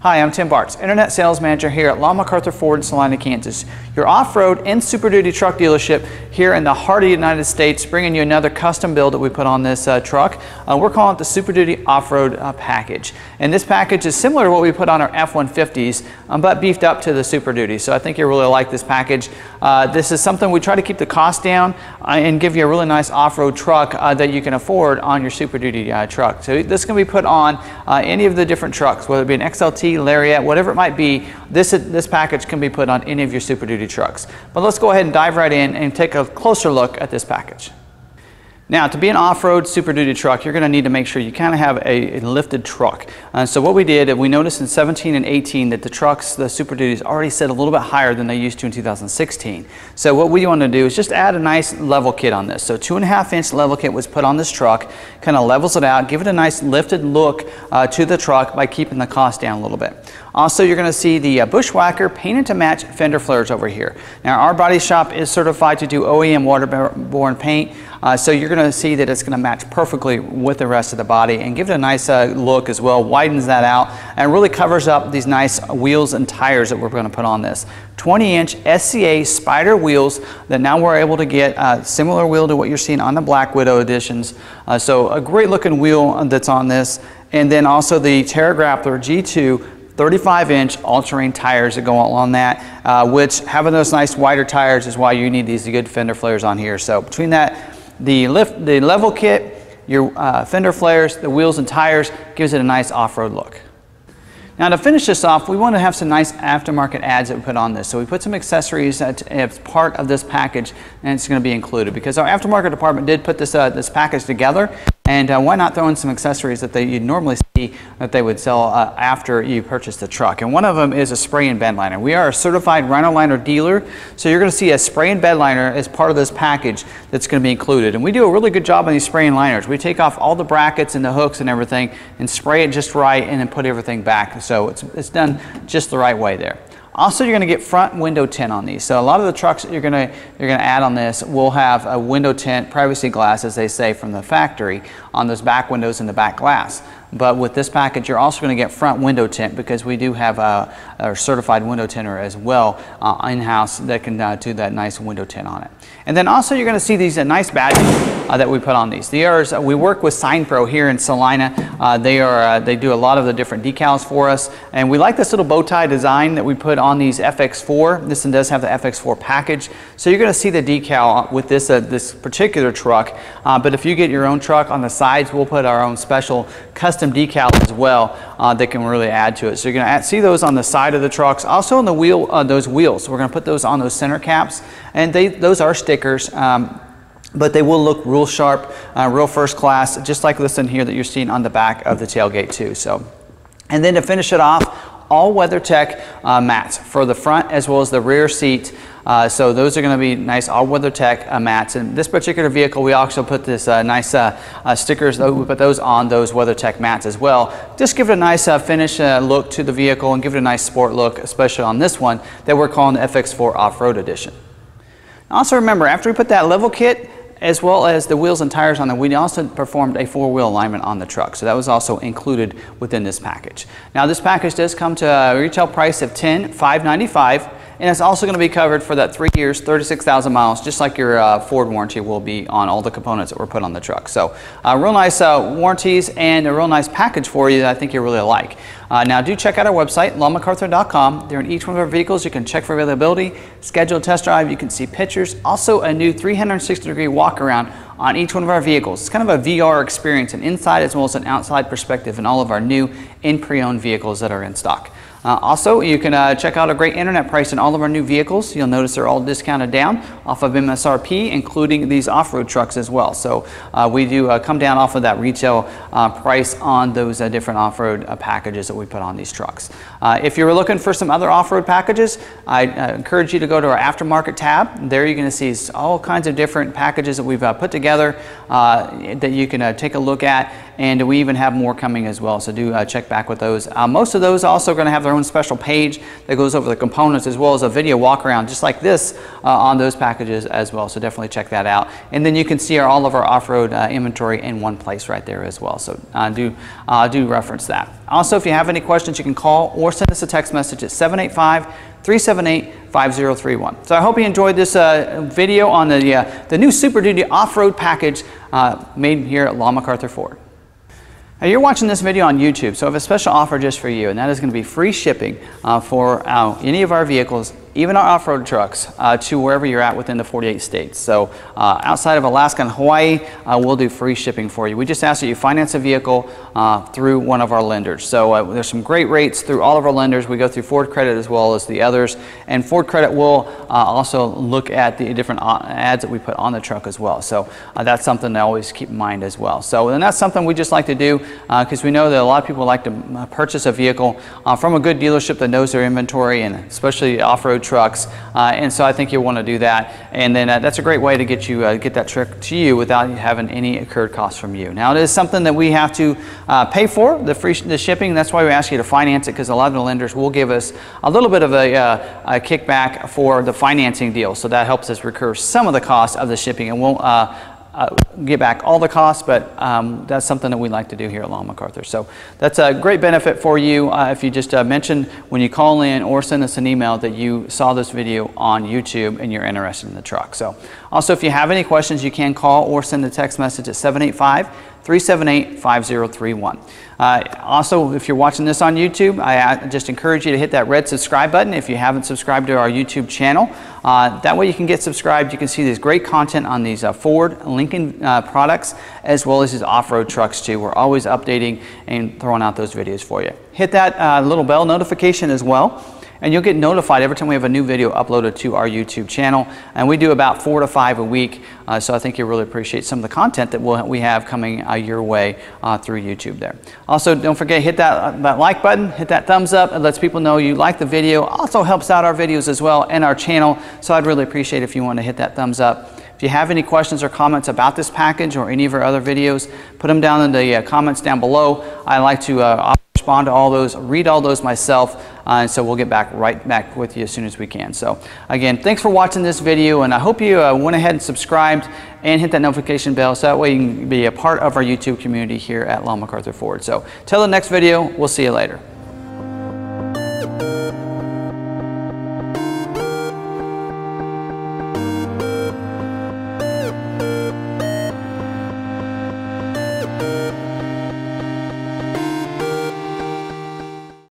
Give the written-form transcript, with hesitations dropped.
Hi, I'm Tim Bartz, Internet Sales Manager here at McArthur Ford in Salina, Kansas, your off-road and Super Duty truck dealership here in the heart of the United States, bringing you another custom build that we put on this truck. We're calling it the Super Duty Off-Road Package. And this package is similar to what we put on our F-150s, but beefed up to the Super Duty. So I think you'll really like this package. This is something we try to keep the cost down and give you a really nice off-road truck that you can afford on your Super Duty truck. So this can be put on any of the different trucks, whether it be an XLT, Lariat, whatever it might be. This package can be put on any of your Super Duty trucks. But let's go ahead and dive right in and take a closer look at this package. Now, to be an off-road Super Duty truck, you're going to need to make sure you kind of have a lifted truck. So what we did, we noticed in 17 and 18 that the trucks, the Super Duties, already sit a little bit higher than they used to in 2016. So what we want to do is just add a nice level kit on this. So 2.5-inch level kit was put on this truck, kind of levels it out, give it a nice lifted look to the truck by keeping the cost down a little bit. Also, you're going to see the Bushwacker painted to match fender flares over here. Now, our body shop is certified to do OEM waterborne paint, so you're going to see that it's going to match perfectly with the rest of the body and give it a nice look as well, widens that out, and really covers up these nice wheels and tires that we're going to put on this. 20-inch SCA Spider wheels that now we're able to get a similar wheel to what you're seeing on the Black Widow editions. So a great looking wheel that's on this. And then also the Terra Grappler G2 35-inch all-terrain tires that go along that, which having those nice wider tires is why you need these good fender flares on here. So between that, the level kit, your fender flares, the wheels and tires, gives it a nice off-road look. Now, to finish this off, we want to have some nice aftermarket ads that we put on this. So we put some accessories as part of this package, and it's going to be included because our aftermarket department did put this package together. And why not throw in some accessories that you'd normally see that they would sell after you purchase the truck. And one of them is a spray and bed liner. We are a certified Rhino Liner dealer, so you're going to see a spray and bed liner as part of this package that's going to be included. And we do a really good job on these spray and liners. We take off all the brackets and the hooks and everything and spray it just right and then put everything back. So it's done just the right way there. Also, you're going to get front window tint on these. So a lot of the trucks that you're going to add on this will have a window tint, privacy glass, as they say, from the factory on those back windows and the back glass. But with this package, you're also going to get front window tint because we do have a certified window tinter as well in-house that can do that nice window tint on it. And then also you're going to see these nice badges that we put on these. We work with SignPro here in Salina. They do a lot of the different decals for us, and we like this little bow tie design that we put on these FX4. This one does have the FX4 package, so you're going to see the decal with this particular truck. But if you get your own truck, on the sides we'll put our own special custom decal as well that can really add to it. So you're going to see those on the side of the trucks, also on the wheel, those wheels. So we're going to put those on those center caps, and those are stickers. But they will look real sharp, real first class, just like this in here that you're seeing on the back of the tailgate too. So, and then to finish it off, all WeatherTech mats for the front as well as the rear seat. So those are going to be nice all WeatherTech mats. And this particular vehicle, we also put this nice stickers. We put those on those WeatherTech mats as well. Just give it a nice finish look to the vehicle and give it a nice sport look, especially on this one that we're calling the FX4 Off-Road Edition. Also remember, after we put that level kit, as well as the wheels and tires on there, we also performed a 4-wheel alignment on the truck. So that was also included within this package. Now this package does come to a retail price of $10,595, and it's also going to be covered for that 3 years, 36,000 miles, just like your Ford warranty will be on all the components that were put on the truck. So real nice warranties and a real nice package for you that I think you'll really like. Now do check out our website, McArthur.com. There in each one of our vehicles you can check for availability, schedule a test drive, you can see pictures, also a new 360-degree walk around on each one of our vehicles. It's kind of a VR experience, an inside as well as an outside perspective in all of our new and pre-owned vehicles that are in stock. Also, you can check out a great internet price in all of our new vehicles. You'll notice they're all discounted down off of MSRP, including these off-road trucks as well. So we do come down off of that retail price on those different off-road packages that we put on these trucks. If you're looking for some other off-road packages, I encourage you to go to our aftermarket tab. There you're going to see all kinds of different packages that we've put together that you can take a look at and we even have more coming as well, so do check back with those. Most of those are also going to have their own special page that goes over the components, as well as a video walk around just like this on those packages as well, so definitely check that out. And then you can see all of our off-road inventory in one place right there as well, so do reference that. Also, if you have any questions, you can call or send us a text message at 785-378-5031. So I hope you enjoyed this video on the new Super Duty off-road package made here at Law McArthur Ford. Now, you're watching this video on YouTube, so I have a special offer just for you, and that is going to be free shipping for any of our vehicles, even our off-road trucks, to wherever you're at within the 48 states. So outside of Alaska and Hawaii, we'll do free shipping for you. We just ask that you finance a vehicle through one of our lenders. So there's some great rates through all of our lenders. We go through Ford Credit as well as the others, and Ford Credit will also look at the different ads that we put on the truck as well. So that's something to always keep in mind as well. So, and that's something we just like to do because we know that a lot of people like to purchase a vehicle from a good dealership that knows their inventory, and especially off-road trucks, and so I think you'll want to do that, and then that's a great way to get you get that truck to you without having any incurred costs from you. Now, it is something that we have to pay for, the shipping. That's why we ask you to finance it, because a lot of the lenders will give us a little bit of a kickback for the financing deal, so that helps us recur some of the costs of the shipping, and won't get back all the costs, but that's something that we like to do here at Law McArthur. So that's a great benefit for you if you just mention when you call in or send us an email that you saw this video on YouTube and you're interested in the truck. So also, if you have any questions, you can call or send a text message at 785-378-5031. Also, if you're watching this on YouTube, I just encourage you to hit that red subscribe button if you haven't subscribed to our YouTube channel. That way you can get subscribed. You can see this great content on these Ford, Lincoln products, as well as these off-road trucks too. We're always updating and throwing out those videos for you. Hit that little bell notification as well, and you'll get notified every time we have a new video uploaded to our YouTube channel. And we do about 4 to 5 a week, so I think you'll really appreciate some of the content that we have coming your way through YouTube there. Also, don't forget, hit that like button, hit that thumbs up. It lets people know you like the video. Also helps out our videos as well and our channel, so I'd really appreciate if you want to hit that thumbs up. If you have any questions or comments about this package or any of our other videos, put them down in the comments down below. I like to respond to all those, read all those myself, and so we'll get right back with you as soon as we can. So again, thanks for watching this video, and I hope you went ahead and subscribed and hit that notification bell, so that way you can be a part of our YouTube community here at Law McArthur Ford. So till the next video, we'll see you later.